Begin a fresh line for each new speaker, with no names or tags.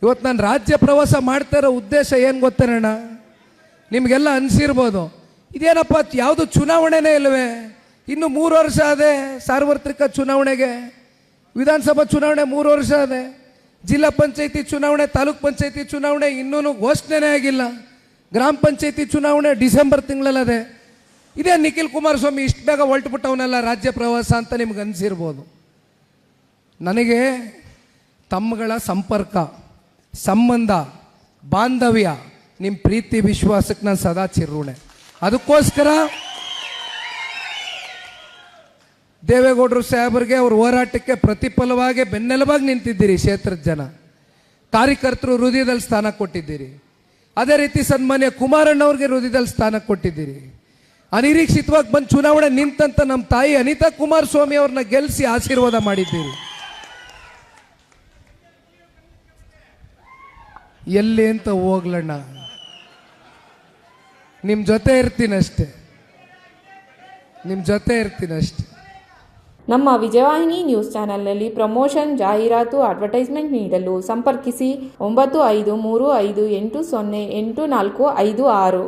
ಇವತ್ತು ನಾನು ರಾಜ್ಯ ಪ್ರವಾಸ ಮಾಡ್ತಾ ಇರೋ ಉದ್ದೇಶ ಏನು ಗೊತ್ತೇನಣ್ಣ? ನಿಮಗೆಲ್ಲ ಅನಿಸಿರ್ಬೋದು, ಇದೇನಪ್ಪ ಯಾವುದು ಚುನಾವಣೆನೇ ಇಲ್ಲವೇ, ಇನ್ನು 3 ವರ್ಷ ಅದೇ ಸಾರ್ವತ್ರಿಕ ಚುನಾವಣೆಗೆ, ವಿಧಾನಸಭಾ ಚುನಾವಣೆ 3 ವರ್ಷ ಅದೇ, ಜಿಲ್ಲಾ ಪಂಚಾಯತಿ ಚುನಾವಣೆ, ತಾಲೂಕ್ ಪಂಚಾಯತಿ ಚುನಾವಣೆ ಇನ್ನೂ ಘೋಷಣೆನೇ ಆಗಿಲ್ಲ, ಗ್ರಾಮ ಪಂಚಾಯತಿ ಚುನಾವಣೆ ಡಿಸೆಂಬರ್ ತಿಂಗಳಲ್ಲದೆ. ಇದೇ ನಿಖಿಲ್ ಕುಮಾರಸ್ವಾಮಿ ಇಷ್ಟು ಬೇಗ ಹೊರಟುಬಿಟ್ಟವನ್ನೆಲ್ಲ ರಾಜ್ಯ ಪ್ರವಾಸ ಅಂತ ನಿಮ್ಗೆ ಅನಿಸಿರ್ಬೋದು. ನನಗೆ ತಮ್ಮಗಳ ಸಂಪರ್ಕ, ಸಂಬಂಧ, ಬಾಂಧವ್ಯ, ನಿಮ್ಮ ಪ್ರೀತಿ ವಿಶ್ವಾಸಕ್ಕೆ ನಾನು ಸದಾ ಚಿರುಣೆ. ಅದಕ್ಕೋಸ್ಕರ ದೇವೇಗೌಡರು ಸಾಹೇಬರಿಗೆ ಅವ್ರ ಹೋರಾಟಕ್ಕೆ ಪ್ರತಿಫಲವಾಗಿ ಬೆನ್ನೆಲುಬಾಗಿ ನಿಂತಿದ್ದೀರಿ. ಕ್ಷೇತ್ರದ ಜನ ಕಾರ್ಯಕರ್ತರು ಹೃದಯದಲ್ಲಿ ಸ್ಥಾನ ಕೊಟ್ಟಿದ್ದೀರಿ. ಅದೇ ರೀತಿ ಸನ್ಮಾನ್ಯ ಕುಮಾರಣ್ಣವ್ರಿಗೆ ಹೃದಯದಲ್ಲಿ ಸ್ಥಾನ ಕೊಟ್ಟಿದ್ದೀರಿ. ಅನಿರೀಕ್ಷಿತವಾಗಿ ಬಂದು ಚುನಾವಣೆ ನಿಂತಂತ ನಮ್ಮ ತಾಯಿ ಅನಿತಾ ಕುಮಾರಸ್ವಾಮಿ ಅವ್ರನ್ನ ಗೆಲ್ಲಿಸಿ ಆಶೀರ್ವಾದ ಮಾಡಿದ್ದೀರಿ. ಎಲ್ಲಿ ಅಂತ ಹೋಗ್ಲಣ್ಣ, ನಿಮ್ಮ ಜೊತೆ ಇರ್ತೀನಷ್ಟೆ, ನಿಮ್ಮ ಜೊತೆ ಇರ್ತೀನಷ್ಟೆ.
ನಮ್ಮ ವಿಜಯವಾಹಿನಿ ನ್ಯೂಸ್ ಚಾನೆಲ್ನಲ್ಲಿ ಪ್ರಮೋಷನ್, ಜಾಹೀರಾತು, ಅಡ್ವರ್ಟೈಸ್ಮೆಂಟ್ ನೀಡಲು ಸಂಪರ್ಕಿಸಿ 9535808456.